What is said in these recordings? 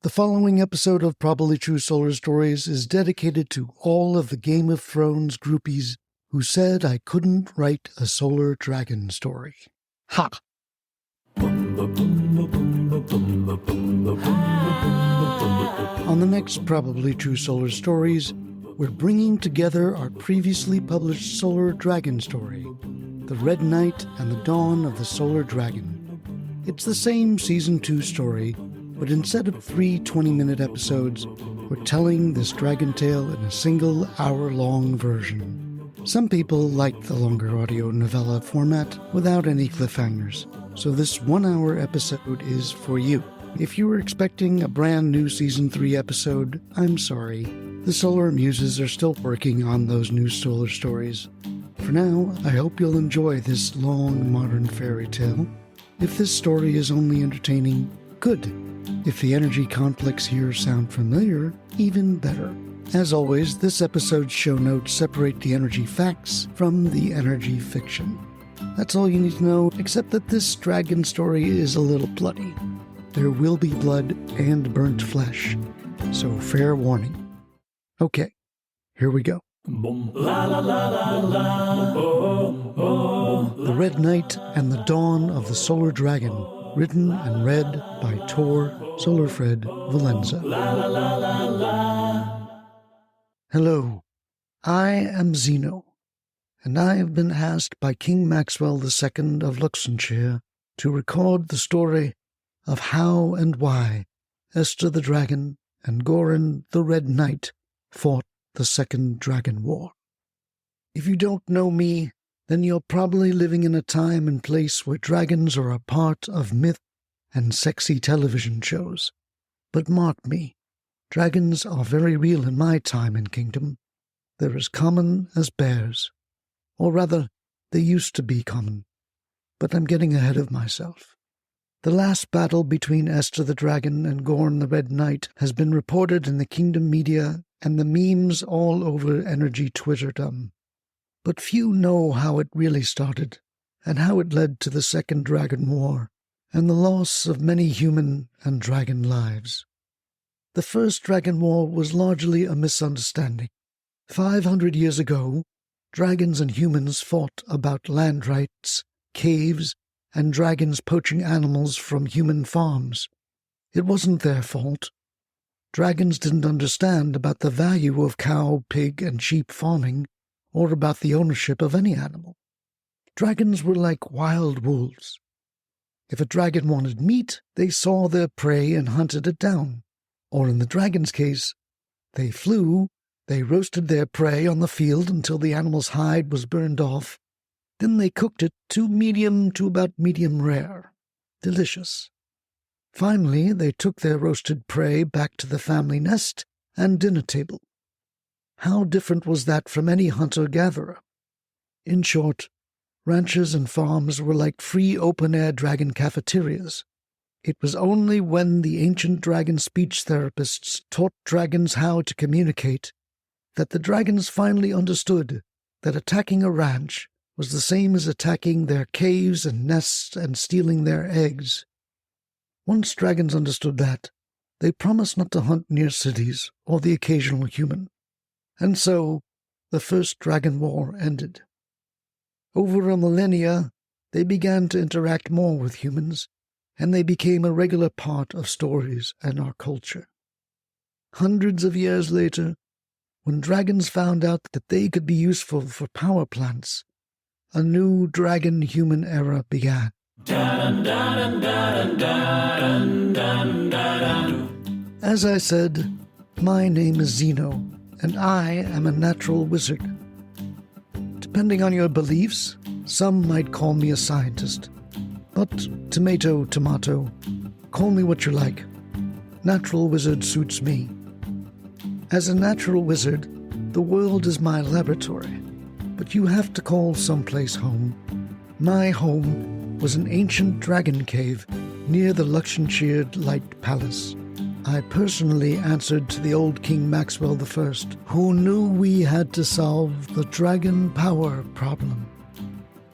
The following episode of Probably True Solar Stories is dedicated to all of the Game of Thrones groupies who said I couldn't write a solar dragon story. Ha! On the next Probably True Solar Stories, we're bringing together our previously published solar dragon story, The Red Knight and the Dawn of the Solar Dragon. It's the same Season 2 story, but instead of 3 20-minute episodes, we're telling this dragon tale in a single hour-long version. Some people like the longer audio novella format without any cliffhangers, so this 1-hour episode is for you. If you were expecting a brand new Season 3 episode, I'm sorry. The Solar Muses are still working on those new solar stories. For now, I hope you'll enjoy this long modern fairy tale. If this story is only entertaining, good. If the energy conflicts here sound familiar, even better. As always, this episode's show notes separate the energy facts from the energy fiction. That's all you need to know, except that this dragon story is a little bloody. There will be blood and burnt flesh, so fair warning. Okay, here we go. The Red Knight and the Dawn of the Solar Dragon, written and read by Tor Solarfred Valenza. Hello, I am Zeno, and I have been asked by King Maxwell II of Luxembourg to record the story of how and why Esther the Dragon and Goran the Red Knight fought the Second Dragon War. If you don't know me, then you're probably living in a time and place where dragons are a part of myth and sexy television shows. But mark me, dragons are very real in my time and kingdom. They're as common as bears. Or rather, they used to be common. But I'm getting ahead of myself. The last battle between Esther the Dragon and Gorn the Red Knight has been reported in the kingdom media and the memes all over energy Twitterdom. But few know how it really started, and how it led to the Second Dragon War, and the loss of many human and dragon lives. The First Dragon War was largely a misunderstanding. 500 years ago, dragons and humans fought about land rights, caves, and dragons poaching animals from human farms. It wasn't their fault. Dragons didn't understand about the value of cow, pig, and sheep farming, or about the ownership of any animal. Dragons were like wild wolves. If a dragon wanted meat, they saw their prey and hunted it down. Or in the dragon's case, they flew, they roasted their prey on the field until the animal's hide was burned off. Then they cooked it to medium to about medium rare. Delicious. Finally, they took their roasted prey back to the family nest and dinner table. How different was that from any hunter-gatherer? In short, ranches and farms were like free open-air dragon cafeterias. It was only when the ancient dragon speech therapists taught dragons how to communicate that the dragons finally understood that attacking a ranch was the same as attacking their caves and nests and stealing their eggs. Once dragons understood that, they promised not to hunt near cities or the occasional human. And so, the First Dragon War ended. Over a millennia, they began to interact more with humans, and they became a regular part of stories and our culture. Hundreds of years later, when dragons found out that they could be useful for power plants, a new dragon-human era began. As I said, my name is Zeno, and I am a natural wizard. Depending on your beliefs, some might call me a scientist. But tomato, tomato, call me what you like. Natural wizard suits me. As a natural wizard, the world is my laboratory, but you have to call someplace home. My home was an ancient dragon cave near the Luxembourg Light Palace. I personally answered to the old King Maxwell I, who knew we had to solve the dragon power problem.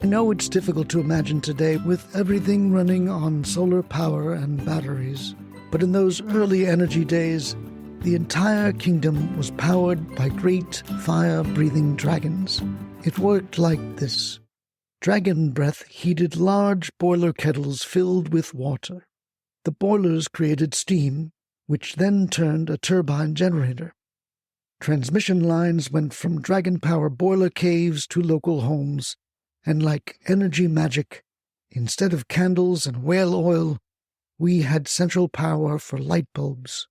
I know it's difficult to imagine today with everything running on solar power and batteries, But in those early energy days, the entire kingdom was powered by great fire-breathing dragons. It worked like this. Dragon breath heated large boiler kettles filled with water. The boilers created steam, which then turned a turbine generator. Transmission lines went from dragon power boiler caves to local homes, and like energy magic, instead of candles and whale oil, we had central power for light bulbs.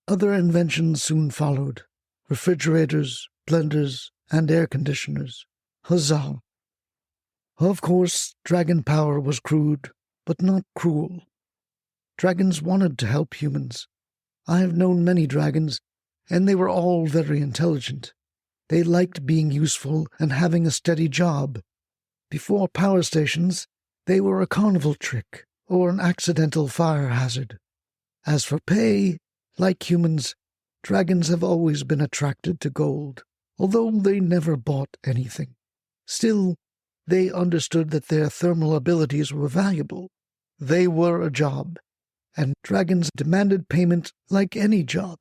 Other inventions soon followed: refrigerators, blenders, and air conditioners. Huzzah! Of course, dragon power was crude, but not cruel. Dragons wanted to help humans. I have known many dragons, and they were all very intelligent. They liked being useful and having a steady job. Before power stations, they were a carnival trick or an accidental fire hazard. As for pay, like humans, dragons have always been attracted to gold, although they never bought anything. Still, they understood that their thermal abilities were valuable. They were a job, and dragons demanded payment like any job.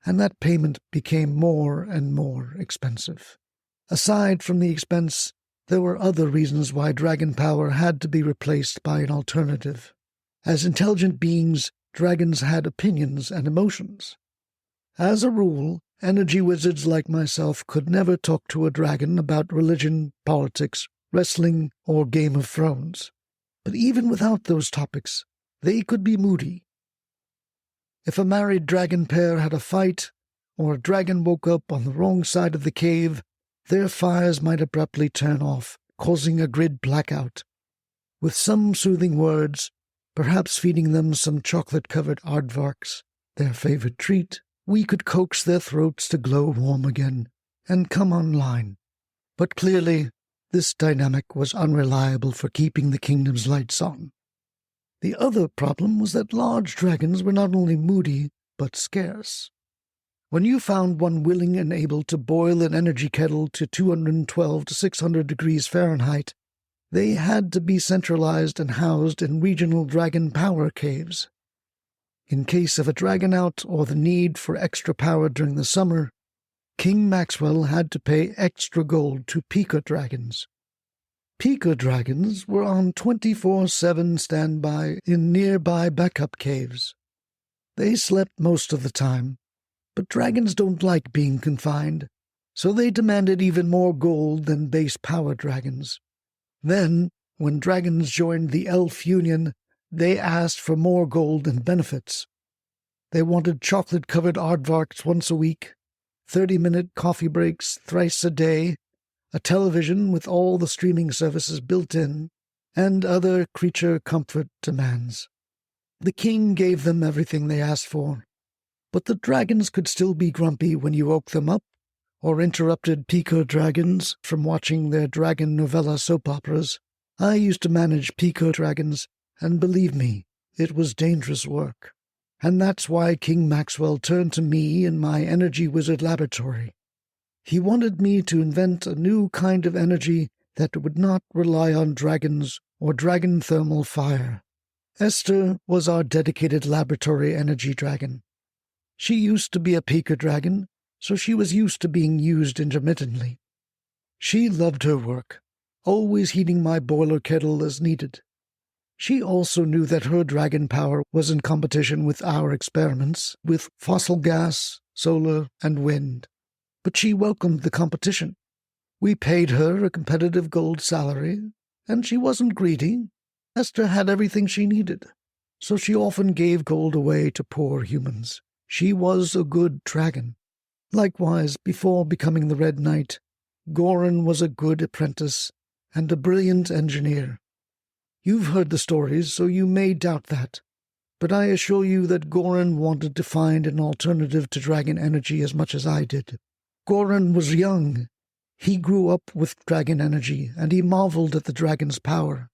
And that payment became more and more expensive. Aside from the expense, there were other reasons why dragon power had to be replaced by an alternative. As intelligent beings, dragons had opinions and emotions. As a rule, energy wizards like myself could never talk to a dragon about religion, politics, wrestling, or Game of Thrones. But even without those topics, they could be moody. If a married dragon pair had a fight, or a dragon woke up on the wrong side of the cave, their fires might abruptly turn off, causing a grid blackout. With some soothing words, perhaps feeding them some chocolate-covered aardvarks, their favorite treat, we could coax their throats to glow warm again and come online. But clearly, this dynamic was unreliable for keeping the kingdom's lights on. The other problem was that large dragons were not only moody, but scarce. When you found one willing and able to boil an energy kettle to 212 to 600 degrees Fahrenheit, they had to be centralized and housed in regional dragon power caves. In case of a dragon out or the need for extra power during the summer, King Maxwell had to pay extra gold to Pika dragons. Pika dragons were on 24/7 standby in nearby backup caves. They slept most of the time, but dragons don't like being confined, so they demanded even more gold than base power dragons. Then, when dragons joined the Elf Union, they asked for more gold and benefits. They wanted chocolate-covered aardvarks once a week, 30-minute coffee breaks thrice a day, a television with all the streaming services built in, and other creature comfort demands. The king gave them everything they asked for, but the dragons could still be grumpy when you woke them up or interrupted Pika dragons from watching their dragon novella soap operas. I used to manage Pika dragons, and believe me, it was dangerous work. And that's why King Maxwell turned to me in my energy wizard laboratory. He wanted me to invent a new kind of energy that would not rely on dragons or dragon thermal fire. Esther was our dedicated laboratory energy dragon. She used to be a Pika dragon, so she was used to being used intermittently. She loved her work, always heating my boiler kettle as needed. She also knew that her dragon power was in competition with our experiments with fossil gas, solar, and wind. But she welcomed the competition. We paid her a competitive gold salary, and she wasn't greedy. Esther had everything she needed, so she often gave gold away to poor humans. She was a good dragon. Likewise, before becoming the Red Knight, Goran was a good apprentice and a brilliant engineer. You've heard the stories, so you may doubt that, but I assure you that Goran wanted to find an alternative to dragon energy as much as I did. Goran was young. He grew up with dragon energy, and he marveled at the dragon's power.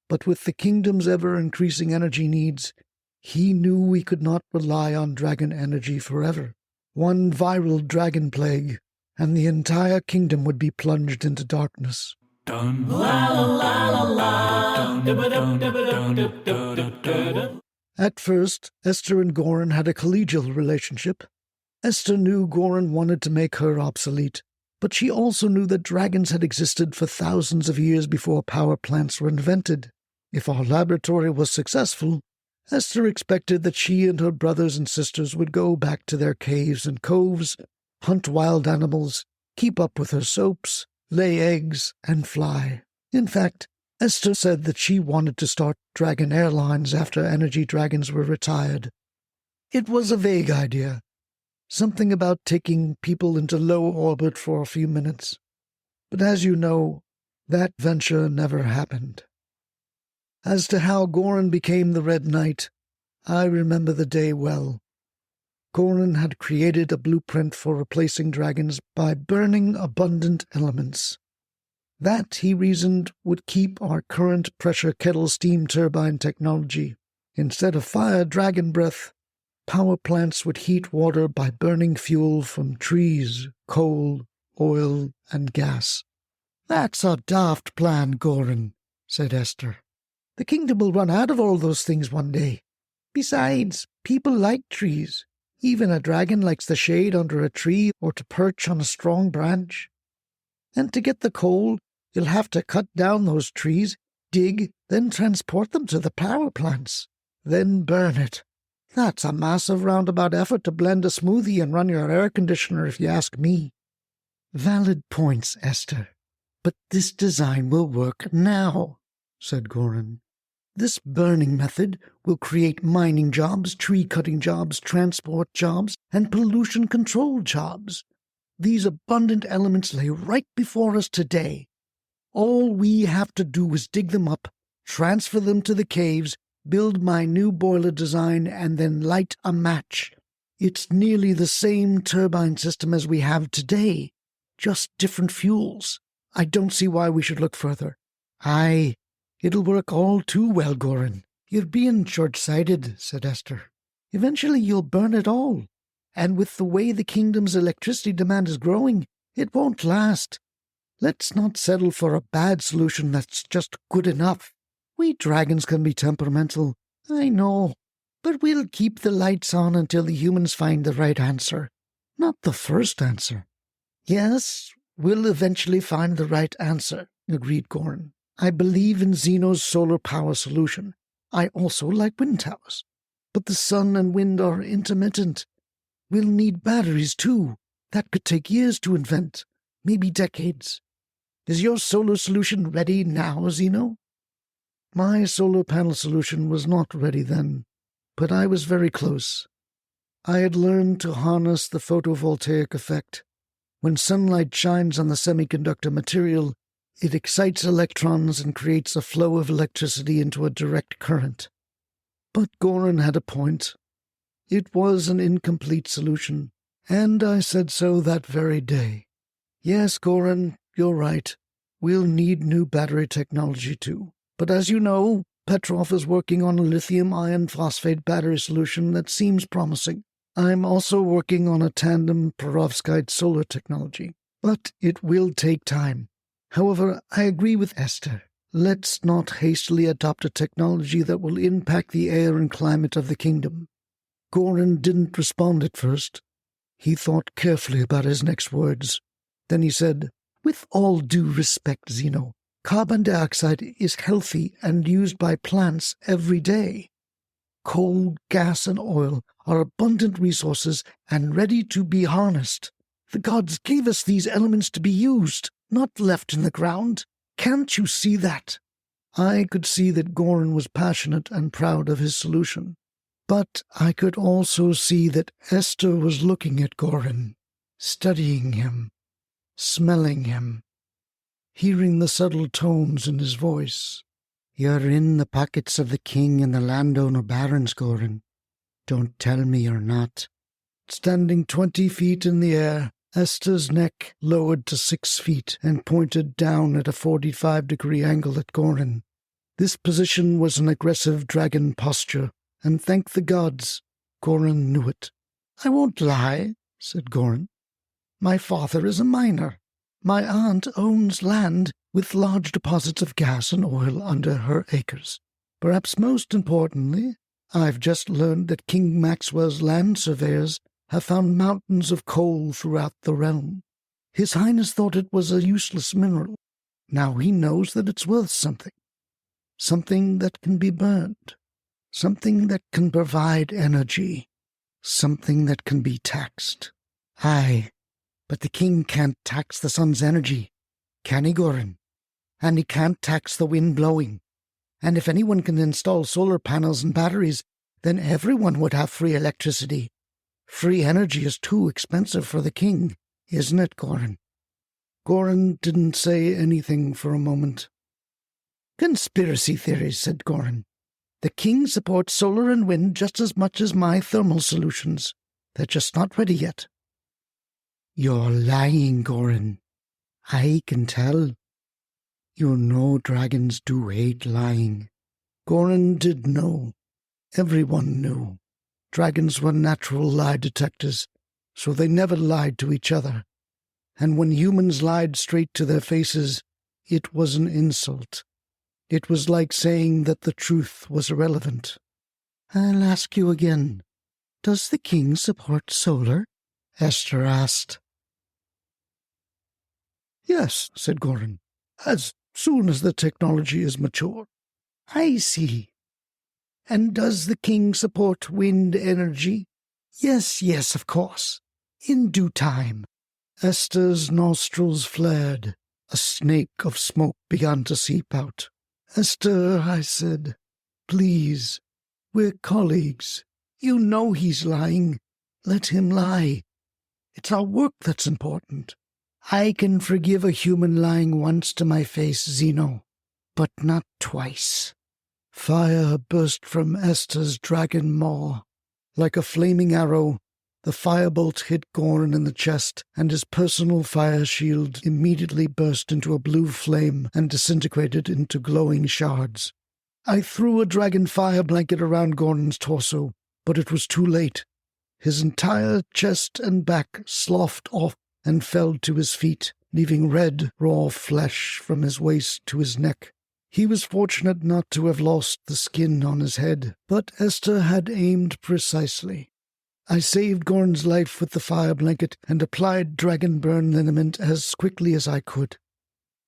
But with the kingdom's ever-increasing energy needs, he knew we could not rely on dragon energy forever. One viral dragon plague, and the entire kingdom would be plunged into darkness. Dun, la, la, la, la, la. Dun, dun, dun, dun, dun, dun, dun, dun. At first, Esther and Goran had a collegial relationship. Esther knew Goran wanted to make her obsolete, but she also knew that dragons had existed for thousands of years before power plants were invented. If our laboratory was successful, Esther expected that she and her brothers and sisters would go back to their caves and coves, hunt wild animals, keep up with her soaps, lay eggs, and fly. In fact, Esther said that she wanted to start dragon airlines after energy dragons were retired. It was a vague idea, something about taking people into low orbit for a few minutes. But as you know, that venture never happened. As to how Goran became the Red Knight, I remember the day well. Goran had created a blueprint for replacing dragons by burning abundant elements. That, he reasoned, would keep our current pressure kettle steam turbine technology. Instead of fire dragon breath, power plants would heat water by burning fuel from trees, coal, oil, and gas. "That's a daft plan, Goran," said Esther. "The kingdom will run out of all those things one day. Besides, people like trees. Even a dragon likes the shade under a tree or to perch on a strong branch. And to get the coal, you'll have to cut down those trees, dig, then transport them to the power plants, then burn it. That's a massive roundabout effort to blend a smoothie and run your air conditioner, if you ask me." "Valid points, Esther. But this design will work now," said Goran. "This burning method will create mining jobs, tree-cutting jobs, transport jobs, and pollution control jobs. These abundant elements lay right before us today. All we have to do is dig them up, transfer them to the caves, build my new boiler design, and then light a match. It's nearly the same turbine system as we have today, just different fuels. I don't see why we should look further." "Aye, it'll work all too well, Goran. You're being short-sighted," said Esther. "Eventually you'll burn it all, and with the way the kingdom's electricity demand is growing, it won't last. Let's not settle for a bad solution that's just good enough. We dragons can be temperamental, I know, but we'll keep the lights on until the humans find the right answer, not the first answer." "Yes, we'll eventually find the right answer," agreed Goran. "I believe in Zeno's solar power solution. I also like wind towers. But the sun and wind are intermittent. We'll need batteries, too. That could take years to invent, maybe decades. Is your solar solution ready now, Zeno?" "My solar panel solution was not ready then, but I was very close. I had learned to harness the photovoltaic effect. When sunlight shines on the semiconductor material, it excites electrons and creates a flow of electricity into a direct current." But Goran had a point. It was an incomplete solution, and I said so that very day. "Yes, Goran, you're right. We'll need new battery technology too. But as you know, Petrov is working on a lithium iron phosphate battery solution that seems promising. I'm also working on a tandem perovskite solar technology, but it will take time. However, I agree with Esther. Let's not hastily adopt a technology that will impact the air and climate of the kingdom." Goran didn't respond at first. He thought carefully about his next words. Then he said, "With all due respect, Zeno, carbon dioxide is healthy and used by plants every day. Coal, gas, and oil are abundant resources and ready to be harnessed. The gods gave us these elements to be used, not left in the ground. Can't you see that?" I could see that Goran was passionate and proud of his solution. But I could also see that Esther was looking at Goran, studying him, smelling him, hearing the subtle tones in his voice. "You're in the pockets of the king and the landowner barons, Goran. Don't tell me you're not." Standing 20 feet in the air, Esther's neck lowered to 6 feet and pointed down at a 45-degree angle at Goran. This position was an aggressive dragon posture, and thank the gods, Goran knew it. "I won't lie," said Goran. "My father is a miner. My aunt owns land with large deposits of gas and oil under her acres. Perhaps most importantly, I've just learned that King Maxwell's land surveyors have found mountains of coal throughout the realm. His Highness thought it was a useless mineral. Now he knows that it's worth something. Something that can be burned. Something that can provide energy. Something that can be taxed. Aye, but the king can't tax the sun's energy, can he, Goran? And he can't tax the wind blowing. And if anyone can install solar panels and batteries, then everyone would have free electricity. Free energy is too expensive for the king, isn't it, Goran? Goran didn't say anything for a moment. Conspiracy theories, said Goran. The king supports solar and wind just as much as my thermal solutions. They're just not ready yet. You're lying, Goran. I can tell. You know dragons do hate lying. Goran did know. Everyone knew. Dragons were natural lie detectors, so they never lied to each other. And when humans lied straight to their faces, it was an insult. It was like saying that the truth was irrelevant. I'll ask you again. Does the king support solar? Esther asked. Yes, said Goran, as soon as the technology is mature. I see. And does the king support wind energy? Yes, of course. In due time. Esther's nostrils flared. A snake of smoke began to seep out. Esther, I said, please, we're colleagues. You know he's lying. Let him lie. It's our work that's important. I can forgive a human lying once to my face, Zeno, but not twice. Fire burst from Esther's dragon maw. Like a flaming arrow, the firebolt hit Goran in the chest, and his personal fire shield immediately burst into a blue flame and disintegrated into glowing shards. I threw a dragon fire blanket around Goran's torso, but it was too late. His entire chest and back sloughed off and fell to his feet, leaving red, raw flesh from his waist to his neck. He was fortunate not to have lost the skin on his head, but Esther had aimed precisely. I saved Goran's life with the fire blanket and applied dragon burn liniment as quickly as I could.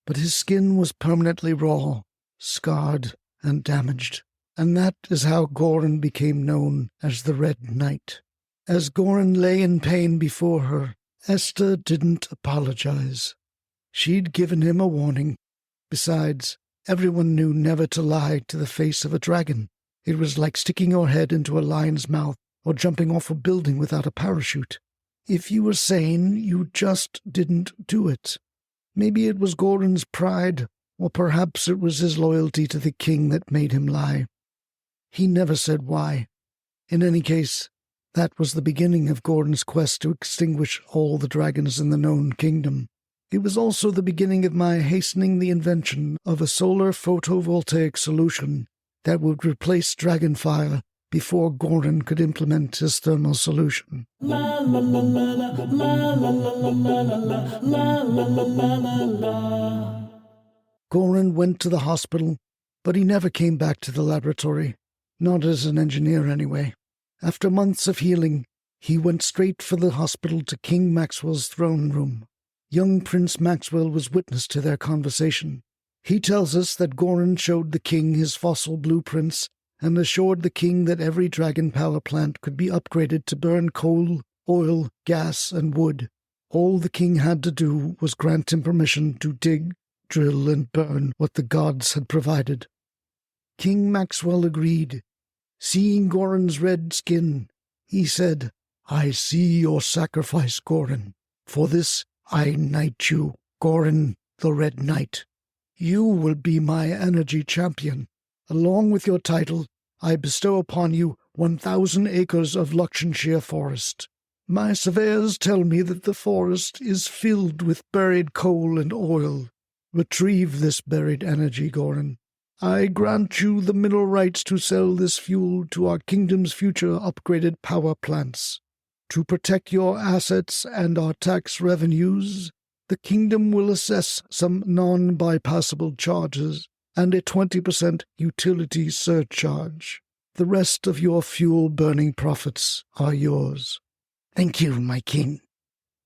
But his skin was permanently raw, scarred, and damaged, and that is how Goran became known as the Red Knight. As Goran lay in pain before her, Esther didn't apologize. She'd given him a warning. Besides, everyone knew never to lie to the face of a dragon. It was like sticking your head into a lion's mouth or jumping off a building without a parachute. If you were sane, you just didn't do it. Maybe it was Goran's pride, or perhaps it was his loyalty to the king that made him lie. He never said why. In any case, that was the beginning of Goran's quest to extinguish all the dragons in the known kingdom. It was also the beginning of my hastening the invention of a solar photovoltaic solution that would replace dragon fire before Goran could implement his thermal solution. Goran went to the hospital, but he never came back to the laboratory, not as an engineer anyway. After months of healing, he went straight for the hospital to King Maxwell's throne room. Young Prince Maxwell was witness to their conversation. He tells us that Goran showed the king his fossil blueprints and assured the king that every dragon power plant could be upgraded to burn coal, oil, gas, and wood. All the king had to do was grant him permission to dig, drill, and burn what the gods had provided. King Maxwell agreed. Seeing Goran's red skin, he said, I see your sacrifice, Goran. For this I knight you, Goran the Red Knight. You will be my energy champion. Along with your title, I bestow upon you 1,000 acres of Luxonshire forest. My surveyors tell me that the forest is filled with buried coal and oil. Retrieve this buried energy, Goran. I grant you the mineral rights to sell this fuel to our kingdom's future upgraded power plants. To protect your assets and our tax revenues, the kingdom will assess some non-bypassable charges and a 20% utility surcharge. The rest of your fuel-burning profits are yours." "Thank you, my king."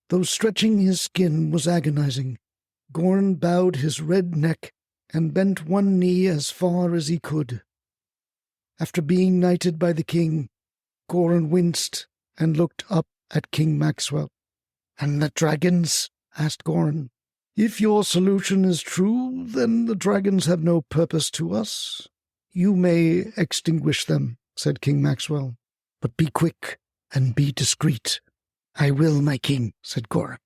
Though stretching his skin was agonizing, Goran bowed his red neck and bent one knee as far as he could. After being knighted by the king, Goran winced and looked up at King Maxwell. "And the dragons?" asked Goran. "If your solution is true, then the dragons have no purpose to us. You may extinguish them," said King Maxwell. "But be quick and be discreet." "I will, my king," said Goran.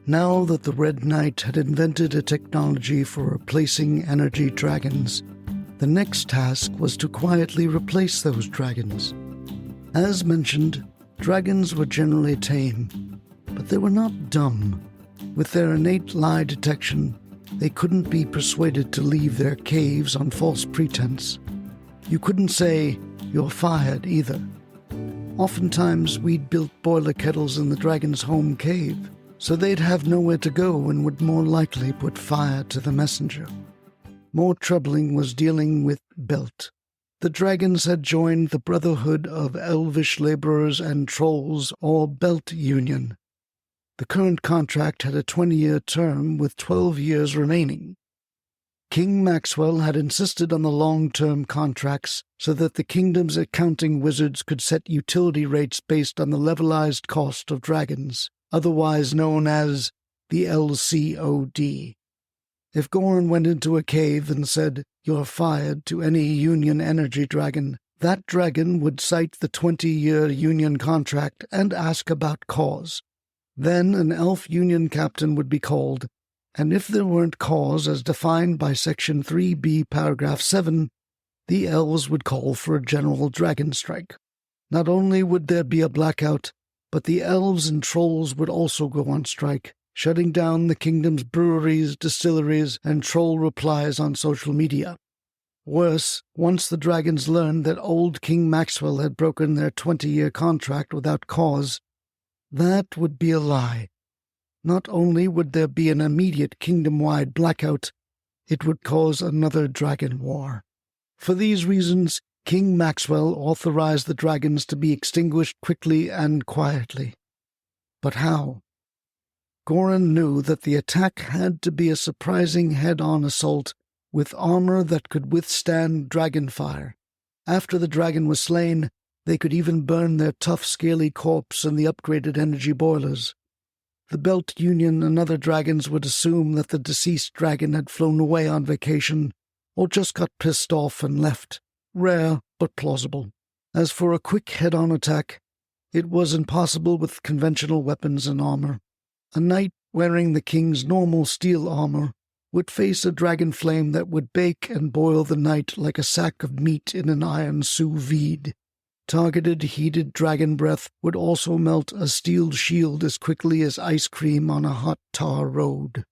Now that the Red Knight had invented a technology for replacing energy dragons, the next task was to quietly replace those dragons. As mentioned, dragons were generally tame, but they were not dumb. With their innate lie detection, they couldn't be persuaded to leave their caves on false pretense. You couldn't say, "You're fired," either. Oftentimes, we'd built boiler kettles in the dragon's home cave, so they'd have nowhere to go and would more likely put fire to the messenger. More troubling was dealing with Belt. The dragons had joined the Brotherhood of Elvish Laborers and Trolls, or Belt Union. The current contract had a 20-year term with 12 years remaining. King Maxwell had insisted on the long-term contracts so that the kingdom's accounting wizards could set utility rates based on the levelized cost of dragons, otherwise known as the LCOD. If Goran went into a cave and said, "You're fired," to any Union energy dragon, that dragon would cite the 20-year Union contract and ask about cause. Then an elf Union captain would be called, and if there weren't cause as defined by Section 3B, Paragraph 7, the elves would call for a general dragon strike. Not only would there be a blackout, but the elves and trolls would also go on strike, shutting down the kingdom's breweries, distilleries, and troll replies on social media. Worse, once the dragons learned that old King Maxwell had broken their 20-year contract without cause, that would be a lie. Not only would there be an immediate kingdom-wide blackout, it would cause another dragon war. For these reasons, King Maxwell authorized the dragons to be extinguished quickly and quietly. But how? Goran knew that the attack had to be a surprising head-on assault with armor that could withstand dragon fire. After the dragon was slain, they could even burn their tough, scaly corpse in the upgraded energy boilers. The Belt Union and other dragons would assume that the deceased dragon had flown away on vacation or just got pissed off and left. Rare, but plausible. As for a quick head-on attack, it was impossible with conventional weapons and armor. A knight wearing the king's normal steel armor would face a dragon flame that would bake and boil the knight like a sack of meat in an iron sous vide. Targeted, heated dragon breath would also melt a steel shield as quickly as ice cream on a hot tar road.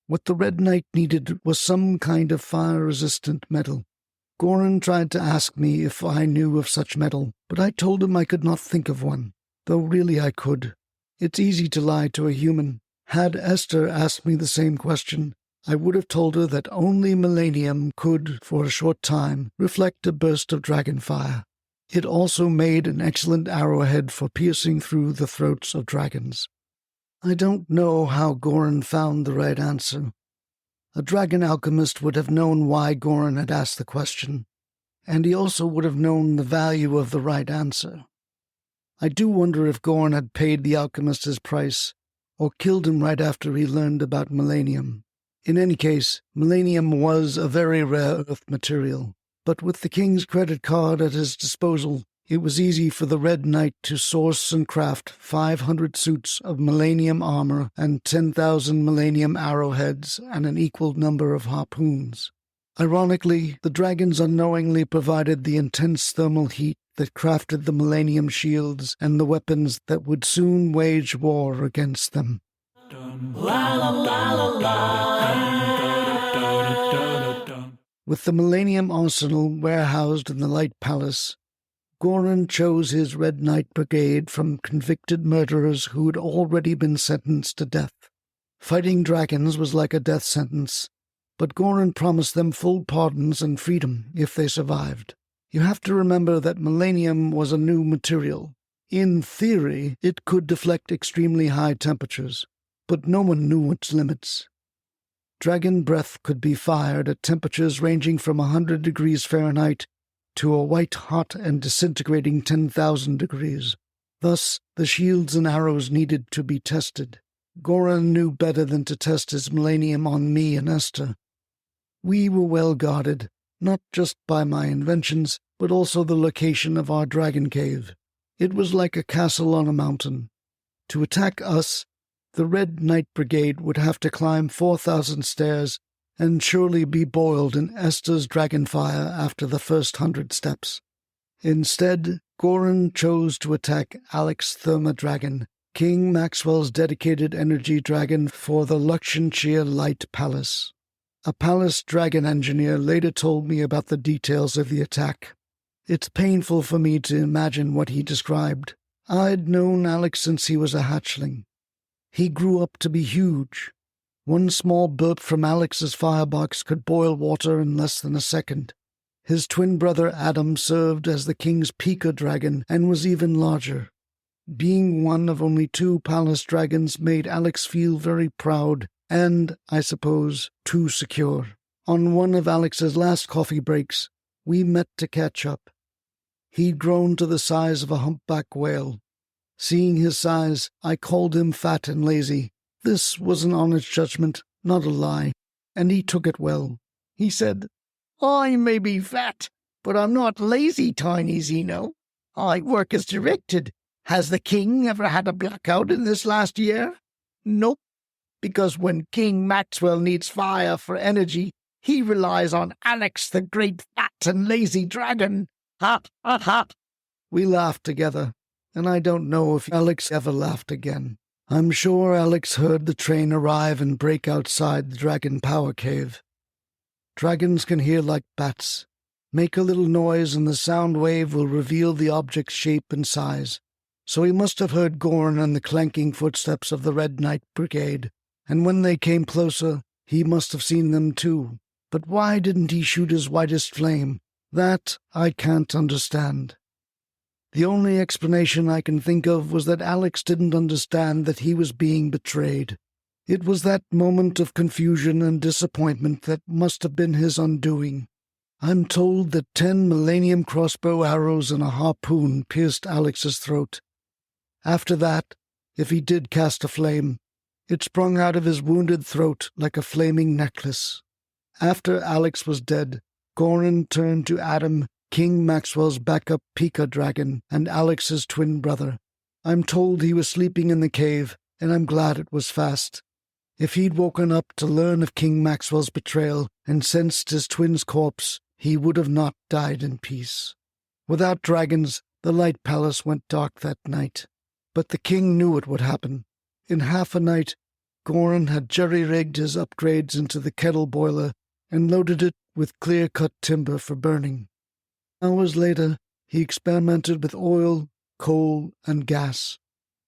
What the Red Knight needed was some kind of fire-resistant metal. Goran tried to ask me if I knew of such metal, but I told him I could not think of one, though really I could. It's easy to lie to a human. Had Esther asked me the same question, I would have told her that only millennium could, for a short time, reflect a burst of dragon fire. It also made an excellent arrowhead for piercing through the throats of dragons. I don't know how Goran found the right answer. A dragon alchemist would have known why Goran had asked the question, and he also would have known the value of the right answer. I do wonder if Goran had paid the alchemist his price, or killed him right after he learned about millennium. In any case, millennium was a very rare earth material. But with the king's credit card at his disposal, it was easy for the Red Knight to source and craft 500 suits of millennium armor and 10,000 millennium arrowheads and an equal number of harpoons. Ironically, the dragons unknowingly provided the intense thermal heat that crafted the millennium shields and the weapons that would soon wage war against them. La, la, la, la, la. With the Millennium Arsenal warehoused in the Light Palace, Goran chose his Red Knight Brigade from convicted murderers who had already been sentenced to death. Fighting dragons was like a death sentence, but Goran promised them full pardons and freedom if they survived. You have to remember that millennium was a new material. In theory, it could deflect extremely high temperatures, but no one knew its limits. Dragon breath could be fired at temperatures ranging from 100 degrees Fahrenheit to a white-hot and disintegrating 10,000 degrees. Thus, the shields and arrows needed to be tested. Goran knew better than to test his millennium on me and Esther. We were well guarded, not just by my inventions, but also the location of our dragon cave. It was like a castle on a mountain. To attack us, the Red Knight Brigade would have to climb 4,000 stairs and surely be boiled in Esther's dragon fire after the first 100 steps. Instead, Goran chose to attack Alex Thermodragon, King Maxwell's dedicated energy dragon for the Luxembourg Light Palace. A palace dragon engineer later told me about the details of the attack. It's painful for me to imagine what he described. I'd known Alex since he was a hatchling. He grew up to be huge. One small burp from Alex's firebox could boil water in less than a second. His twin brother Adam served as the king's Pika dragon and was even larger. Being one of only 2 palace dragons made Alex feel very proud and, I suppose, too secure. On one of Alex's last coffee breaks, we met to catch up. He'd grown to the size of a humpback whale. Seeing his size, I called him fat and lazy. This was an honest judgment, not a lie, and he took it well. He said, "I may be fat, but I'm not lazy, Tiny Zeno. I work as directed. Has the king ever had a blackout in this last year? Nope, because when King Maxwell needs fire for energy, he relies on Alex, the great fat and lazy dragon. Ha, ha, ha." We laughed together, and I don't know if Alex ever laughed again. I'm sure Alex heard the train arrive and break outside the dragon power cave. Dragons can hear like bats. Make a little noise and the sound wave will reveal the object's shape and size. So he must have heard Goran and the clanking footsteps of the Red Knight Brigade, and when they came closer, he must have seen them too. But why didn't he shoot his whitest flame? That I can't understand. The only explanation I can think of was that Alex didn't understand that he was being betrayed. It was that moment of confusion and disappointment that must have been his undoing. I'm told that 10 millennium crossbow arrows and a harpoon pierced Alex's throat. After that, if he did cast a flame, it sprung out of his wounded throat like a flaming necklace. After Alex was dead, Goran turned to Adam, King Maxwell's backup Pika dragon and Alex's twin brother. I'm told he was sleeping in the cave, and I'm glad it was fast. If he'd woken up to learn of King Maxwell's betrayal and sensed his twin's corpse, he would have not died in peace. Without dragons, the Light Palace went dark that night. But the king knew it would happen. In half a night, Goran had jerry-rigged his upgrades into the kettle boiler and loaded it with clear-cut timber for burning. Hours later, he experimented with oil, coal, and gas.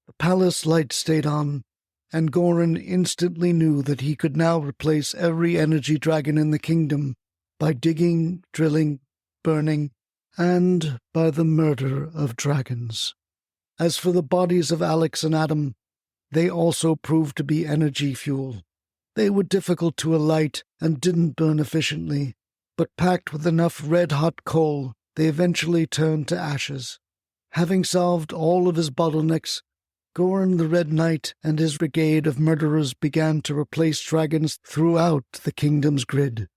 The palace light stayed on, and Goran instantly knew that he could now replace every energy dragon in the kingdom by digging, drilling, burning, and by the murder of dragons. As for the bodies of Alex and Adam, they also proved to be energy fuel. They were difficult to alight and didn't burn efficiently, but packed with enough red-hot coal, they eventually turned to ashes. Having solved all of his bottlenecks, Goran the Red Knight and his brigade of murderers began to replace dragons throughout the kingdom's grid.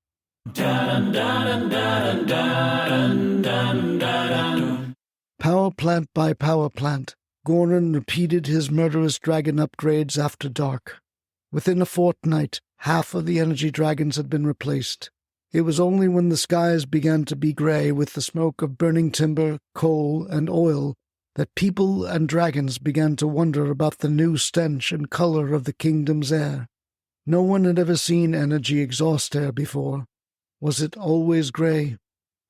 Power plant by power plant, Goran repeated his murderous dragon upgrades after dark. Within a fortnight, half of the energy dragons had been replaced. It was only when the skies began to be grey with the smoke of burning timber, coal, and oil that people and dragons began to wonder about the new stench and colour of the kingdom's air. No one had ever seen energy exhaust air before. Was it always grey?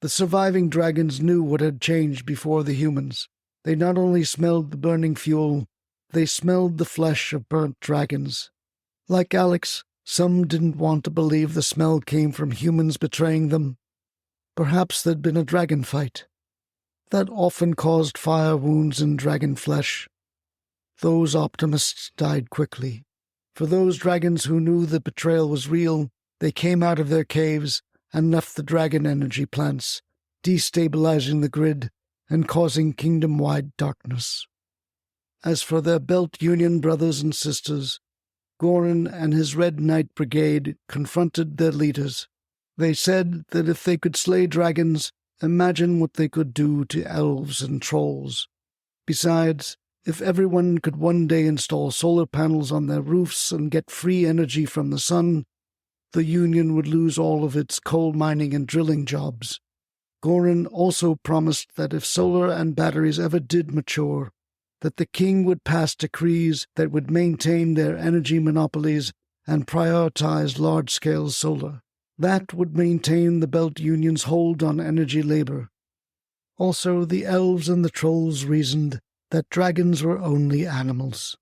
The surviving dragons knew what had changed before the humans. They not only smelled the burning fuel, they smelled the flesh of burnt dragons. Like Alex, some didn't want to believe the smell came from humans betraying them. Perhaps there'd been a dragon fight. That often caused fire wounds in dragon flesh. Those optimists died quickly. For those dragons who knew the betrayal was real, they came out of their caves and left the dragon energy plants, destabilizing the grid and causing kingdom-wide darkness. As for their Belt Union brothers and sisters, Goran and his Red Knight Brigade confronted their leaders. They said that if they could slay dragons, imagine what they could do to elves and trolls. Besides, if everyone could one day install solar panels on their roofs and get free energy from the sun, the Union would lose all of its coal mining and drilling jobs. Goran also promised that if solar and batteries ever did mature, that the king would pass decrees that would maintain their energy monopolies and prioritize large-scale solar. That would maintain the Belt Union's hold on energy labor. Also, the elves and the trolls reasoned that dragons were only animals.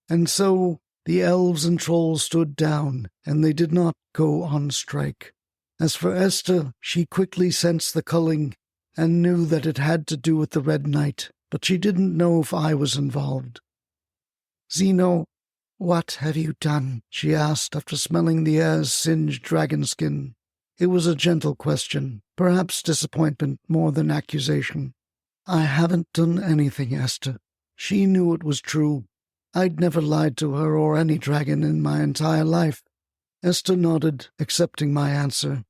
And so, the elves and trolls stood down, and they did not go on strike. As for Esther, she quickly sensed the culling and knew that it had to do with the Red Knight, but she didn't know if I was involved. "Zeno, what have you done?" she asked after smelling the air's singed dragon skin. It was a gentle question, perhaps disappointment more than accusation. "I haven't done anything, Esther." She knew it was true. I'd never lied to her or any dragon in my entire life. Esther nodded, accepting my answer.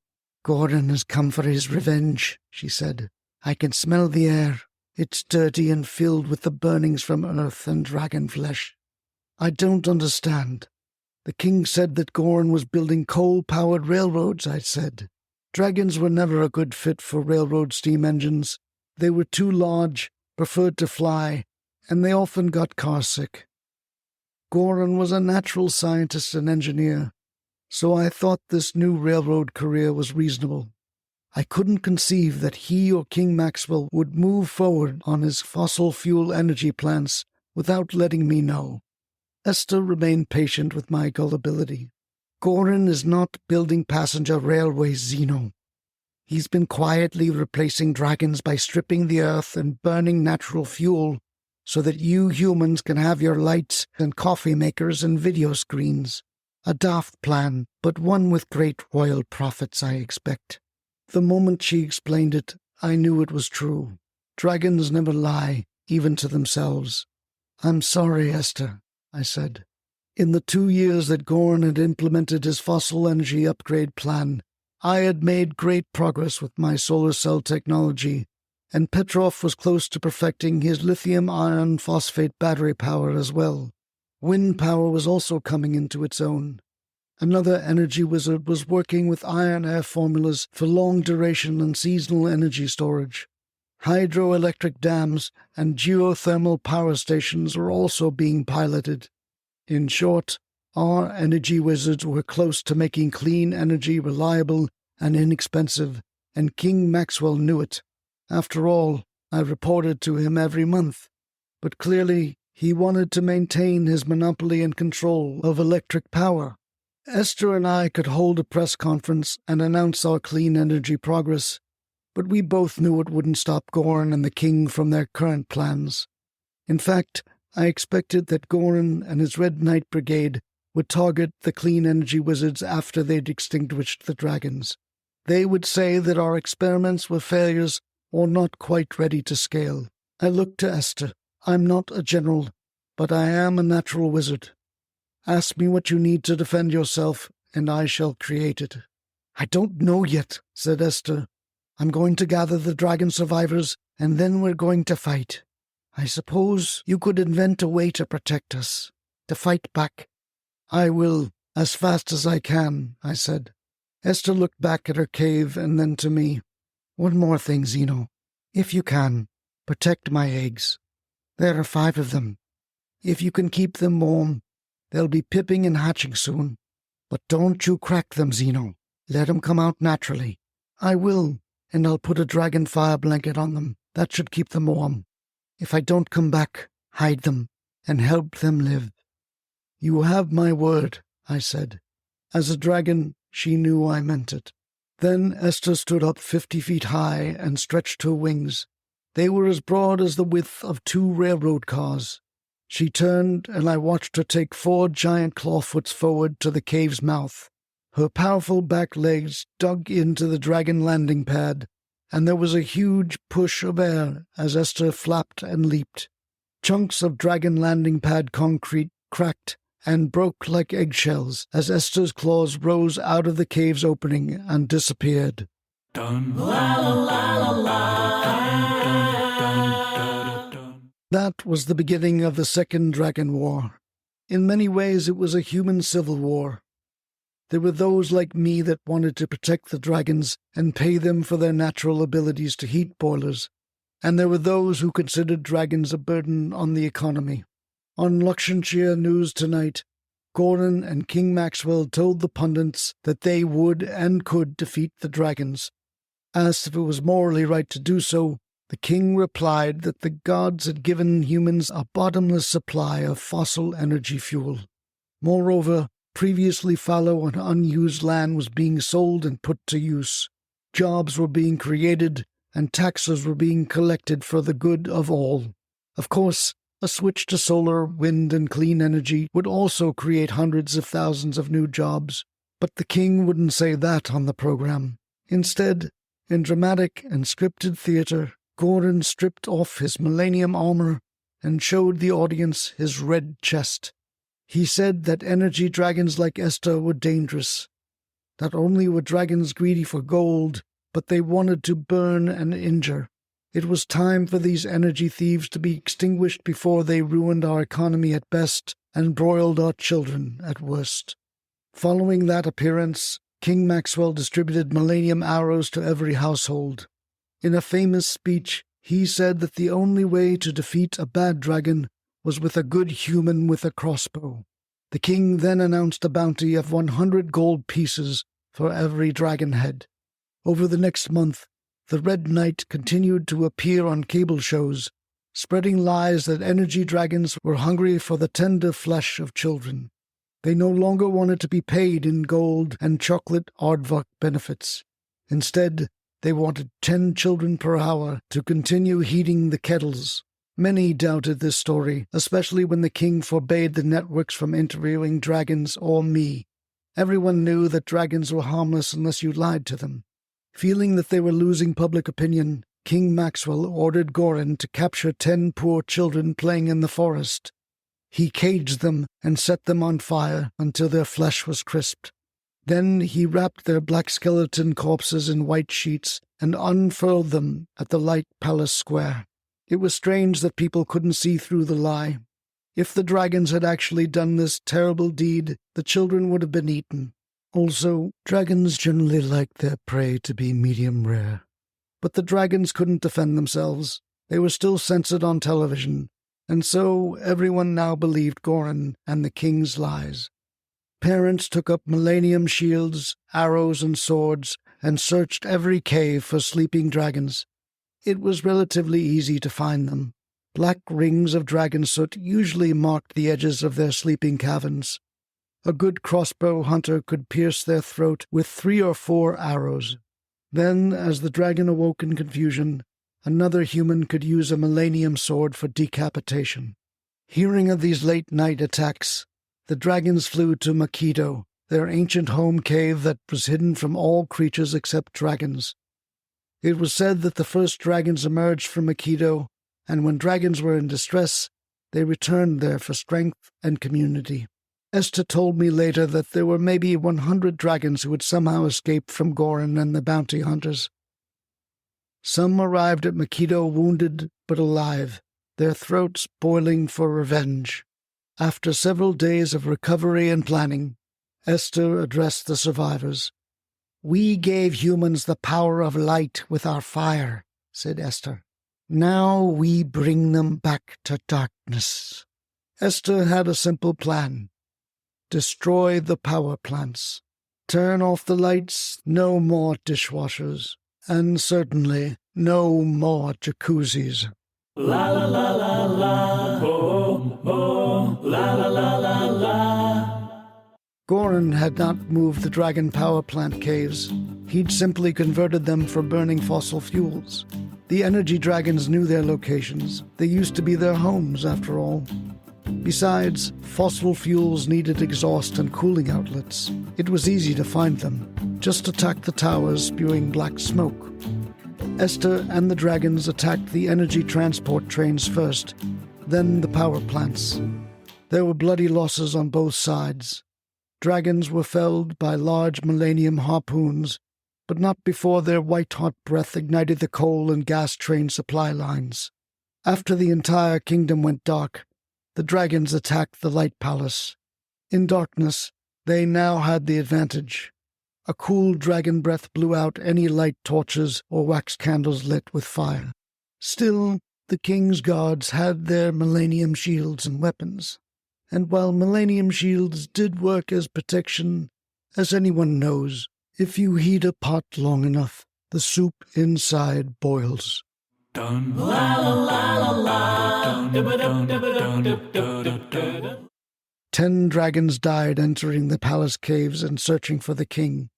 "Gordon has come for his revenge," she said. "I can smell the air. It's dirty and filled with the burnings from earth and dragon flesh." "I don't understand." "The king said that Goran was building coal-powered railroads," I said. "Dragons were never a good fit for railroad steam engines. They were too large, preferred to fly, and they often got carsick. Goran was a natural scientist and engineer, so I thought this new railroad career was reasonable. I couldn't conceive that he or King Maxwell would move forward on his fossil fuel energy plants without letting me know." Esther remained patient with my gullibility. "Goran is not building passenger railways, Zeno. He's been quietly replacing dragons by stripping the earth and burning natural fuel so that you humans can have your lights and coffee makers and video screens. A daft plan, but one with great royal profits, I expect." The moment she explained it, I knew it was true. Dragons never lie, even to themselves. "I'm sorry, Esther," I said. In the 2 years that Goran had implemented his fossil energy upgrade plan, I had made great progress with my solar cell technology, and Petrov was close to perfecting his lithium iron phosphate battery power as well. Wind power was also coming into its own. Another energy wizard was working with iron air formulas for long-duration and seasonal energy storage. Hydroelectric dams and geothermal power stations were also being piloted. In short, our energy wizards were close to making clean energy reliable and inexpensive, and King Maxwell knew it. After all, I reported to him every month. But clearly, he wanted to maintain his monopoly and control of electric power. Esther and I could hold a press conference and announce our clean energy progress, but we both knew it wouldn't stop Goran and the king from their current plans. In fact, I expected that Goran and his Red Knight Brigade would target the clean energy wizards after they'd extinguished the dragons. They would say that our experiments were failures or not quite ready to scale. I looked to Esther. "I'm not a general, but I am a natural wizard. Ask me what you need to defend yourself, and I shall create it." "I don't know yet," said Esther. "I'm going to gather the dragon survivors, and then we're going to fight. I suppose you could invent a way to protect us, to fight back." "I will, as fast as I can," I said. Esther looked back at her cave and then to me. "One more thing, Zeno. If you can, protect my eggs. There are 5 of them. If you can keep them warm, they'll be pipping and hatching soon. But don't you crack them, Zeno. Let them come out naturally." "I will," and I'll put a dragon fire blanket on them. That should keep them warm. If I don't come back, hide them and help them live." "You have my word," I said. As a dragon, she knew I meant it. Then Esther stood up 50 feet high and stretched her wings. They were as broad as the width of 2 railroad cars. She turned, and I watched her take 4 giant clawfoots forward to the cave's mouth. Her powerful back legs dug into the dragon landing pad, and there was a huge push of air as Esther flapped and leaped. Chunks of dragon landing pad concrete cracked and broke like eggshells as Esther's claws rose out of the cave's opening and disappeared. Dun, la, la, la, la. That was the beginning of the Second Dragon War. In many ways it was a human civil war. There were those like me that wanted to protect the dragons and pay them for their natural abilities to heat boilers, and there were those who considered dragons a burden on the economy. On Luxonshire News tonight, Gordon and King Maxwell told the pundits that they would and could defeat the dragons. Asked if it was morally right to do so, the king replied that the gods had given humans a bottomless supply of fossil energy fuel. Moreover, previously fallow and unused land was being sold and put to use. Jobs were being created, and taxes were being collected for the good of all. Of course, a switch to solar, wind, and clean energy would also create hundreds of thousands of new jobs, but the king wouldn't say that on the program. Instead, in dramatic and scripted theater, Gordon stripped off his millennium armor and showed the audience his red chest. He said that energy dragons like Esther were dangerous. Not only were dragons greedy for gold, but they wanted to burn and injure. It was time for these energy thieves to be extinguished before they ruined our economy at best and broiled our children at worst. Following that appearance, King Maxwell distributed millennium arrows to every household. In a famous speech, he said that the only way to defeat a bad dragon was with a good human with a crossbow. The king then announced a bounty of 100 gold pieces for every dragon head. Over the next month, the Red Knight continued to appear on cable shows, spreading lies that energy dragons were hungry for the tender flesh of children. They no longer wanted to be paid in gold and chocolate aardvark benefits. Instead, they wanted 10 children per hour to continue heating the kettles. Many doubted this story, especially when the king forbade the networks from interviewing dragons or me. Everyone knew that dragons were harmless unless you lied to them. Feeling that they were losing public opinion, King Maxwell ordered Gorin to capture 10 poor children playing in the forest. He caged them and set them on fire until their flesh was crisped. Then he wrapped their black skeleton corpses in white sheets and unfurled them at the light palace square. It was strange that people couldn't see through the lie. If the dragons had actually done this terrible deed, the children would have been eaten. Also, dragons generally like their prey to be medium rare. But the dragons couldn't defend themselves. They were still censored on television, and so everyone now believed Gorin and the king's lies. Parents took up millennium shields, arrows, and swords and searched every cave for sleeping dragons. It was relatively easy to find them. Black rings of dragon soot usually marked the edges of their sleeping caverns. A good crossbow hunter could pierce their throat with 3 or 4 arrows. Then, as the dragon awoke in confusion, another human could use a millennium sword for decapitation. Hearing of these late-night attacks, the dragons flew to Makido, their ancient home cave that was hidden from all creatures except dragons. It was said that the first dragons emerged from Makido, and when dragons were in distress, they returned there for strength and community. Esther told me later that there were maybe 100 dragons who had somehow escaped from Gorin and the bounty hunters. Some arrived at Makido wounded but alive, their throats boiling for revenge. After several days of recovery and planning, Esther addressed the survivors. "We gave humans the power of light with our fire," said Esther. "Now we bring them back to darkness." Esther had a simple plan. Destroy the power plants. Turn off the lights, no more dishwashers. And certainly no more jacuzzis. La la la la la, oh, oh, la la la la la. Goran had not moved the dragon power plant caves. He'd simply converted them for burning fossil fuels. The energy dragons knew their locations. They used to be their homes, after all. Besides, fossil fuels needed exhaust and cooling outlets. It was easy to find them. Just attack the towers spewing black smoke. Esther and the dragons attacked the energy transport trains first, then the power plants. There were bloody losses on both sides. Dragons were felled by large millennium harpoons, but not before their white-hot breath ignited the coal and gas train supply lines. After the entire kingdom went dark, the dragons attacked the light palace. In darkness, they now had the advantage. A cool dragon breath blew out any light torches or wax candles lit with fire. Still, the king's guards had their millennium shields and weapons. And while millennium shields did work as protection, as anyone knows, if you heat a pot long enough, the soup inside boils. Dun, la la la la la. 10 dragons died entering the palace caves and searching for the king.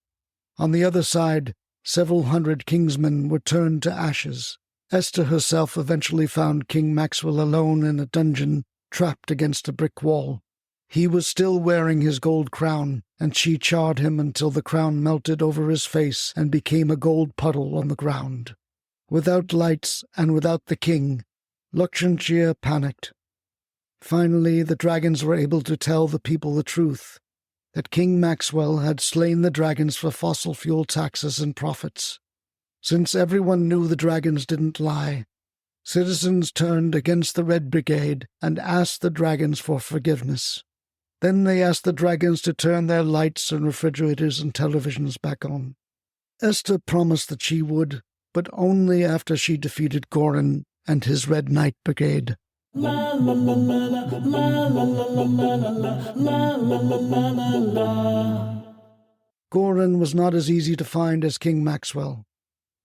On the other side, several hundred kingsmen were turned to ashes. Esther herself eventually found King Maxwell alone in a dungeon, trapped against a brick wall. He was still wearing his gold crown, and she charred him until the crown melted over his face and became a gold puddle on the ground. Without lights and without the king, Luxembourg panicked. Finally, the dragons were able to tell the people the truth, that King Maxwell had slain the dragons for fossil fuel taxes and profits. Since everyone knew the dragons didn't lie, citizens turned against the Red Brigade and asked the dragons for forgiveness. Then they asked the dragons to turn their lights and refrigerators and televisions back on. Esther promised that she would, but only after she defeated Goran and his Red Knight Brigade. La la la la la la la la la la la la. Goran was not as easy to find as King Maxwell.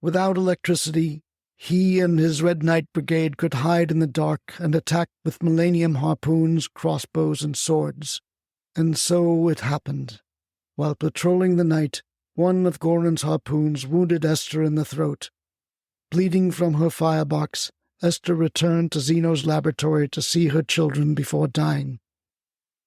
Without electricity, he and his Red Knight Brigade could hide in the dark and attack with millennium harpoons, crossbows, and swords. And so it happened. While patrolling the night, one of Goran's harpoons wounded Esther in the throat. Bleeding from her firebox, Esther returned to Zeno's laboratory to see her children before dying.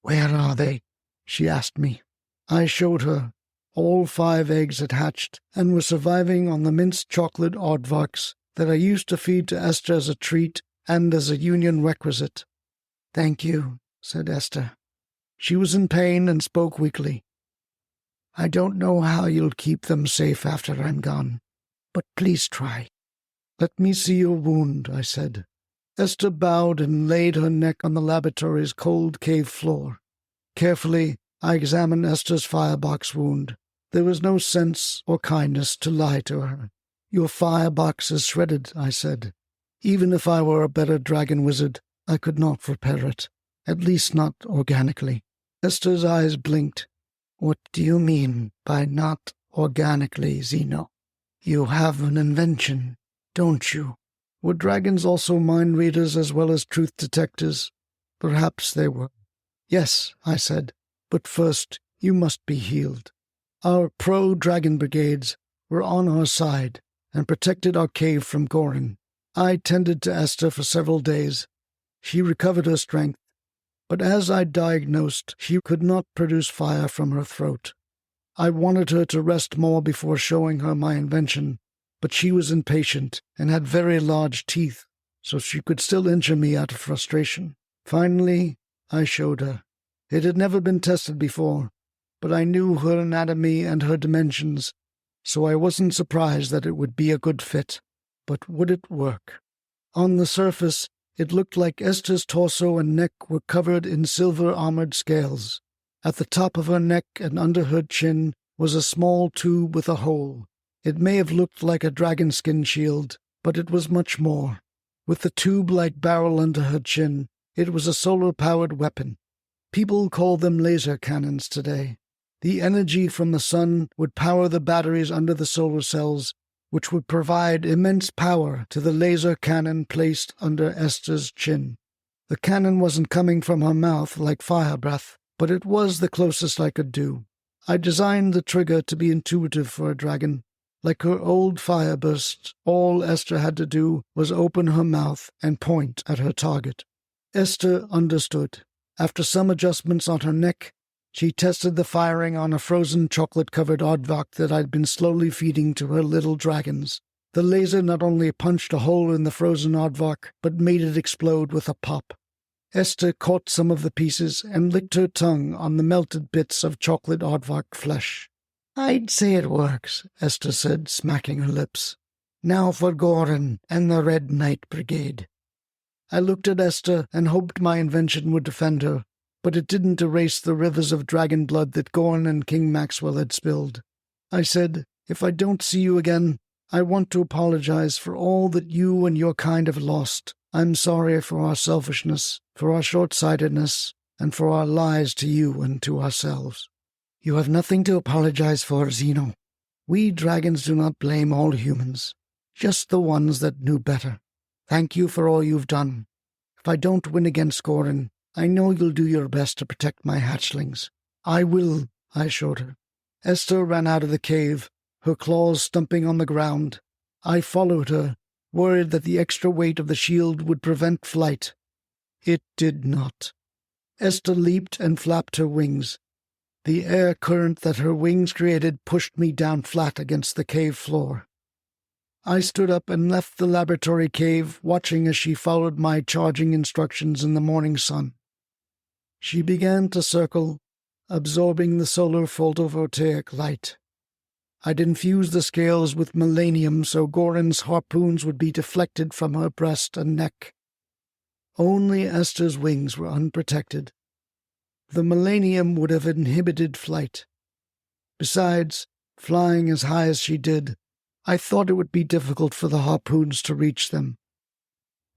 "Where are they?" she asked me. I showed her. All 5 eggs had hatched and were surviving on the minced chocolate aardvarks that I used to feed to Esther as a treat and as a union requisite. "Thank you," said Esther. She was in pain and spoke weakly. "I don't know how you'll keep them safe after I'm gone, but please try." "Let me see your wound," I said. Esther bowed and laid her neck on the laboratory's cold cave floor. Carefully, I examined Esther's firebox wound. There was no sense or kindness to lie to her. "Your firebox is shredded," I said. "Even if I were a better dragon wizard, I could not repair it, at least not organically." Esther's eyes blinked. "What do you mean by not organically, Zeno? You have an invention, don't you?" Were dragons also mind readers as well as truth detectors? Perhaps they were. "Yes," I said, "but first you must be healed." Our pro-dragon brigades were on our side and protected our cave from Goran. I tended to Esther for several days. She recovered her strength, but as I diagnosed, she could not produce fire from her throat. I wanted her to rest more before showing her my invention, but she was impatient and had very large teeth, so she could still injure me out of frustration. Finally, I showed her. It had never been tested before, but I knew her anatomy and her dimensions, so I wasn't surprised that it would be a good fit. But would it work? On the surface, it looked like Esther's torso and neck were covered in silver-armored scales. At the top of her neck and under her chin was a small tube with a hole. It may have looked like a dragon skin shield, but it was much more. With the tube-like barrel under her chin, it was a solar-powered weapon. People call them laser cannons today. The energy from the sun would power the batteries under the solar cells, which would provide immense power to the laser cannon placed under Esther's chin. The cannon wasn't coming from her mouth like fire breath, but it was the closest I could do. I designed the trigger to be intuitive for a dragon. Like her old fire burst, all Esther had to do was open her mouth and point at her target. Esther understood. After some adjustments on her neck, she tested the firing on a frozen chocolate-covered aardvark that I'd been slowly feeding to her little dragons. The laser not only punched a hole in the frozen aardvark, but made it explode with a pop. Esther caught some of the pieces and licked her tongue on the melted bits of chocolate aardvark flesh. "I'd say it works," Esther said, smacking her lips. "Now for Goran and the Red Knight Brigade." I looked at Esther and hoped my invention would defend her, but it didn't erase the rivers of dragon blood that Goran and King Maxwell had spilled. I said, "If I don't see you again, I want to apologize for all that you and your kind have lost. I'm sorry for our selfishness, for our short-sightedness, and for our lies to you and to ourselves." "You have nothing to apologize for, Zeno. We dragons do not blame all humans, just the ones that knew better. Thank you for all you've done. If I don't win against Goran, I know you'll do your best to protect my hatchlings." "I will," I assured her. Esther ran out of the cave, her claws stumping on the ground. I followed her, worried that the extra weight of the shield would prevent flight. It did not. Esther leaped and flapped her wings. The air current that her wings created pushed me down flat against the cave floor. I stood up and left the laboratory cave, watching as she followed my charging instructions in the morning sun. She began to circle, absorbing the solar photovoltaic light. I'd infused the scales with millennium so Goran's harpoons would be deflected from her breast and neck. Only Esther's wings were unprotected. The millennium would have inhibited flight. Besides, flying as high as she did, I thought it would be difficult for the harpoons to reach them.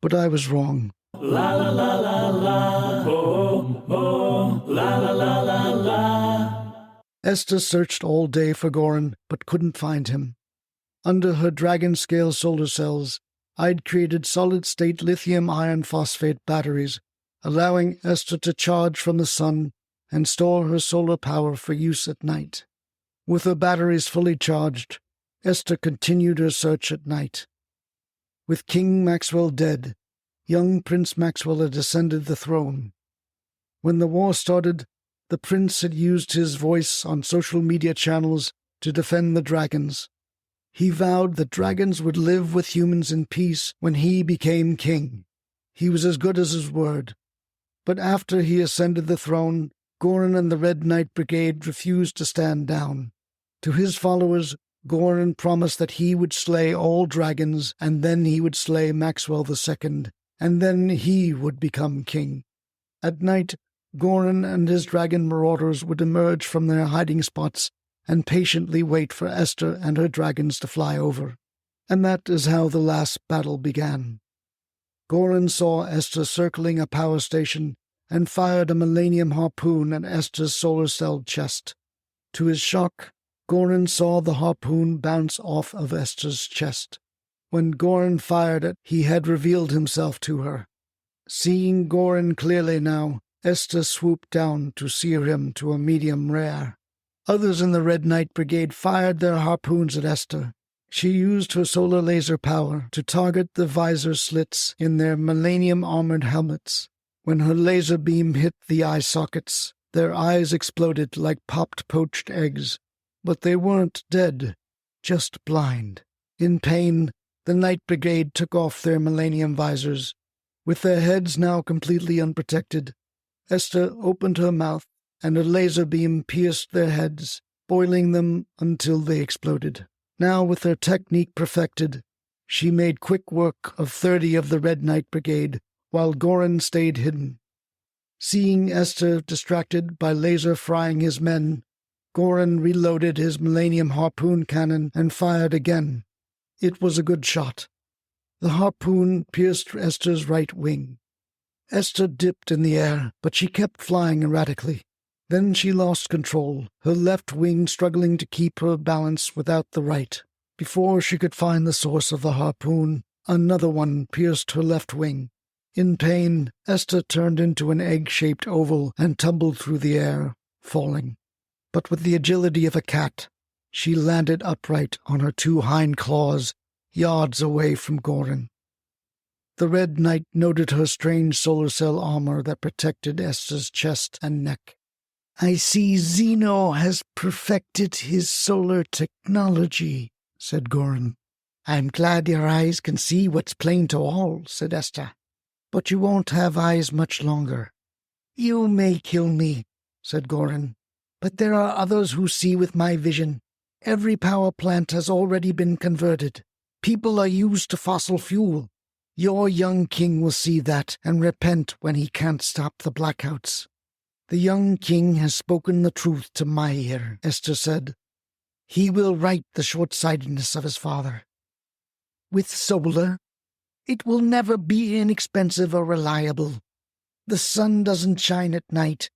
But I was wrong. La la la la la, oh, oh, la la la la la. Esther searched all day for Goran, but couldn't find him. Under her dragon-scale solar cells, I'd created solid-state lithium iron phosphate batteries, allowing Esther to charge from the sun and store her solar power for use at night. With her batteries fully charged, Esther continued her search at night. With King Maxwell dead, young Prince Maxwell had ascended the throne. When the war started, the prince had used his voice on social media channels to defend the dragons. He vowed that dragons would live with humans in peace when he became king. He was as good as his word. But after he ascended the throne, Goran and the Red Knight Brigade refused to stand down. To his followers, Goran promised that he would slay all dragons, and then he would slay Maxwell II, and then he would become king. At night, Goran and his dragon marauders would emerge from their hiding spots and patiently wait for Esther and her dragons to fly over. And that is how the last battle began. Goran saw Esther circling a power station and fired a millennium harpoon at Esther's solar-celled chest. To his shock, Goran saw the harpoon bounce off of Esther's chest. When Goran fired it, he had revealed himself to her. Seeing Goran clearly now, Esther swooped down to sear him to a medium rare. Others in the Red Knight Brigade fired their harpoons at Esther. She used her solar laser power to target the visor slits in their millennium-armored helmets. When her laser beam hit the eye sockets, their eyes exploded like popped poached eggs. But they weren't dead, just blind. In pain, the Night Brigade took off their millennium visors. With their heads now completely unprotected, Esther opened her mouth, and a laser beam pierced their heads, boiling them until they exploded. Now, with her technique perfected, she made quick work of 30 of the Red Knight Brigade, while Goran stayed hidden. Seeing Esther distracted by laser frying his men, Goran reloaded his millennium harpoon cannon and fired again. It was a good shot. The harpoon pierced Esther's right wing. Esther dipped in the air, but she kept flying erratically. Then she lost control, her left wing struggling to keep her balance without the right. Before she could find the source of the harpoon, another one pierced her left wing. In pain, Esther turned into an egg-shaped oval and tumbled through the air, falling. But with the agility of a cat, she landed upright on her two hind claws, yards away from Goran. The Red Knight noted her strange solar cell armor that protected Esther's chest and neck. "I see Zeno has perfected his solar technology," said Goran. "I'm glad your eyes can see what's plain to all," said Esther. "But you won't have eyes much longer." "You may kill me," said Goran, "but there are others who see with my vision. Every power plant has already been converted. People are used to fossil fuel. Your young king will see that and repent when he can't stop the blackouts." "The young king has spoken the truth to my ear," Esther said. "He will right the short-sightedness of his father. With solar, it will never be inexpensive or reliable. The sun doesn't shine at night.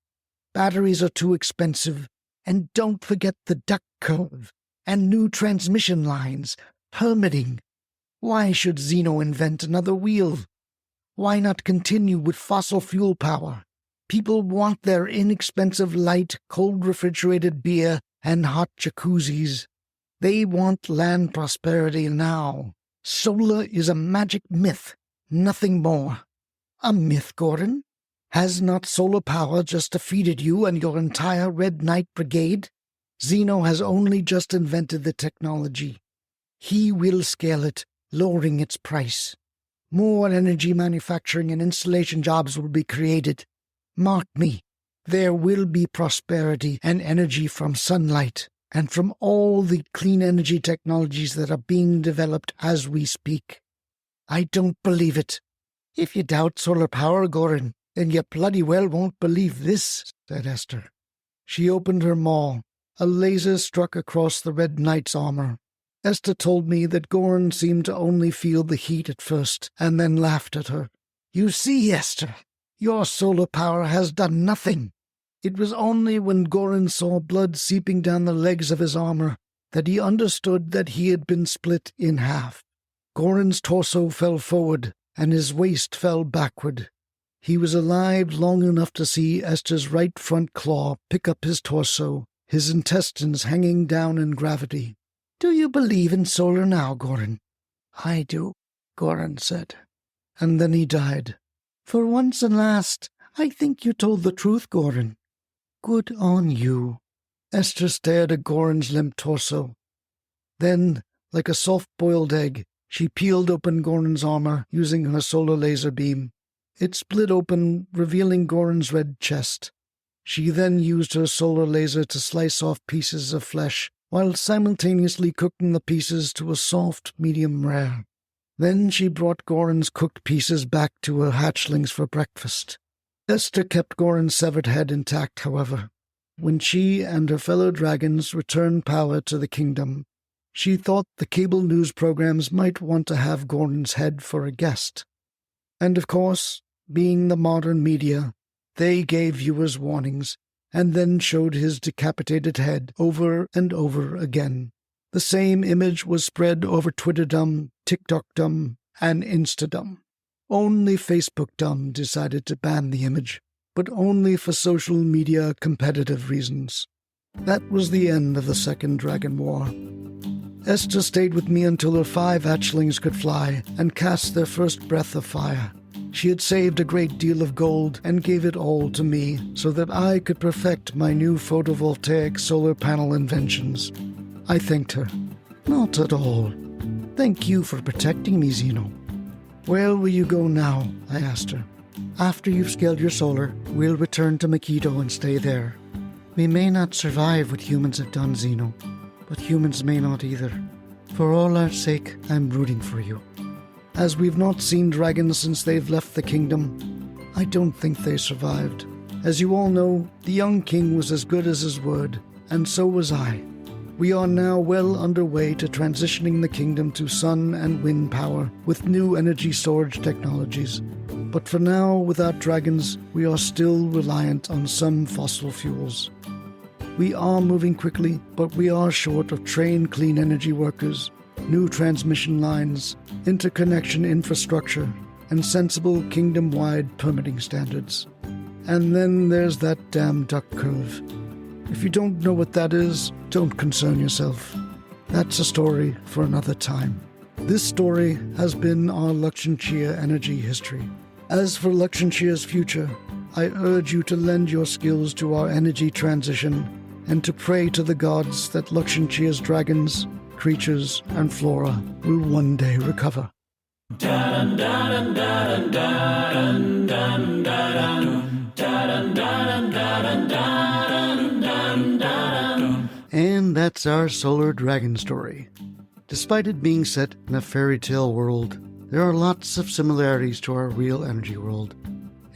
Batteries are too expensive. And don't forget the duck curve and new transmission lines, permitting. Why should Zeno invent another wheel? Why not continue with fossil fuel power? People want their inexpensive light, cold refrigerated beer and hot jacuzzis. They want land prosperity now. Solar is a magic myth, nothing more." "A myth, Gordon? Has not solar power just defeated you and your entire Red Knight brigade? Zeno has only just invented the technology. He will scale it, lowering its price. More energy manufacturing and installation jobs will be created. Mark me, there will be prosperity and energy from sunlight and from all the clean energy technologies that are being developed as we speak." "I don't believe it." "If you doubt solar power, Goran, then you bloody well won't believe this," said Esther. She opened her maw. A laser struck across the Red Knight's armor. Esther told me that Goran seemed to only feel the heat at first, and then laughed at her. "You see, Esther, your solar power has done nothing." It was only when Goran saw blood seeping down the legs of his armor that he understood that he had been split in half. Goran's torso fell forward, and his waist fell backward. He was alive long enough to see Esther's right front claw pick up his torso, his intestines hanging down in gravity. "Do you believe in solar now, Goran?" "I do," Goran said. And then he died. "For once and last, I think you told the truth, Goran." "Good on you." Esther stared at Goran's limp torso. Then, like a soft-boiled egg, she peeled open Goran's armor using her solar laser beam. It split open, revealing Goran's red chest. She then used her solar laser to slice off pieces of flesh, while simultaneously cooking the pieces to a soft, medium rare. Then she brought Goran's cooked pieces back to her hatchlings for breakfast. Esther kept Goran's severed head intact, however. When she and her fellow dragons returned power to the kingdom, she thought the cable news programs might want to have Goran's head for a guest. And of course, being the modern media, they gave viewers warnings, and then showed his decapitated head over and over again. The same image was spread over Twitterdom, TikTokdom, and Instadom. Only Facebookdom decided to ban the image, but only for social media competitive reasons. That was the end of the Second Dragon War. Esther stayed with me until her 5 hatchlings could fly and cast their first breath of fire. She had saved a great deal of gold and gave it all to me so that I could perfect my new photovoltaic solar panel inventions. I thanked her. "Not at all. Thank you for protecting me, Zeno." "Where will you go now?" I asked her. "After you've scaled your solar, we'll return to Makito and stay there. We may not survive what humans have done, Zeno, but humans may not either. For all our sake, I'm rooting for you. As we've not seen dragons since they've left the kingdom, I don't think they survived. As you all know, the young king was as good as his word, and so was I. We are now well underway to transitioning the kingdom to sun and wind power with new energy storage technologies. But for now, without dragons, we are still reliant on some fossil fuels. We are moving quickly, but we are short of trained clean energy workers. new transmission lines, interconnection infrastructure, and sensible kingdom-wide permitting standards. And then there's that damn duck curve. If you don't know what that is, don't concern yourself. That's a story for another time. This story has been our Luxembourg energy history. As for Luxembourg's future, I urge you to lend your skills to our energy transition and to pray to the gods that Luxembourg's dragons, creatures, and flora will one day recover. And that's our solar dragon story. Despite it being set in a fairy tale world, there are lots of similarities to our real energy world.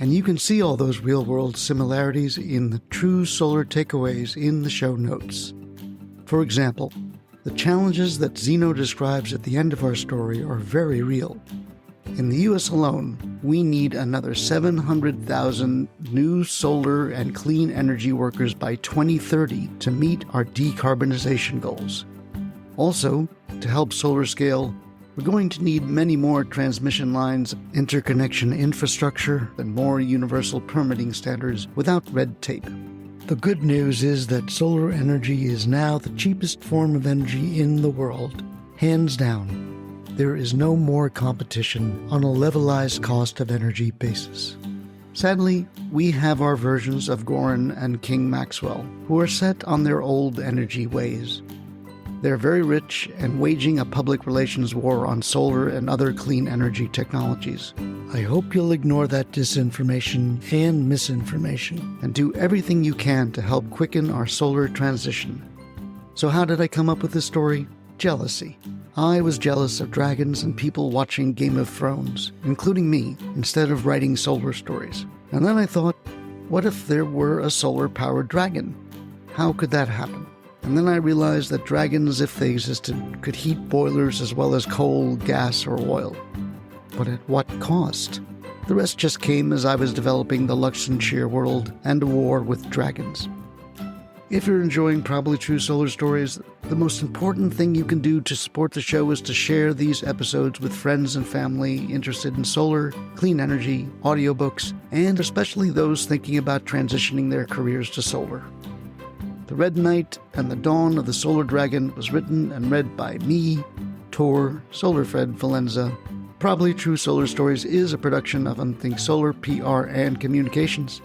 And you can see all those real-world similarities in the true solar takeaways in the show notes. For example, the challenges that Zeno describes at the end of our story are very real. In the US alone, we need another 700,000 new solar and clean energy workers by 2030 to meet our decarbonization goals. Also, to help solar scale, we're going to need many more transmission lines, interconnection infrastructure, and more universal permitting standards without red tape. The good news is that solar energy is now the cheapest form of energy in the world, hands down. There is no more competition on a levelized cost of energy basis. Sadly, we have our versions of Goran and King Maxwell, who are set on their old energy ways. They're very rich and waging a public relations war on solar and other clean energy technologies. I hope you'll ignore that disinformation and misinformation and do everything you can to help quicken our solar transition. So how did I come up with this story? Jealousy. I was jealous of dragons and people watching Game of Thrones, including me, instead of writing solar stories. And then I thought, what if there were a solar-powered dragon? How could that happen? And then I realized that dragons, if they existed, could heat boilers as well as coal, gas, or oil. But at what cost? The rest just came as I was developing the Luxembourg world and a war with dragons. If you're enjoying Probably True Solar Stories, the most important thing you can do to support the show is to share these episodes with friends and family interested in solar, clean energy, audiobooks, and especially those thinking about transitioning their careers to solar. The Red Knight and the Dawn of the Solar Dragon was written and read by me, Tor, Solarfred Valenza. Probably True Solar Stories is a production of Unthink Solar, PR, and Communications.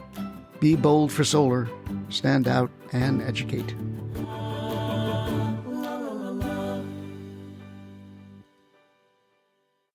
Be bold for solar, stand out, and educate.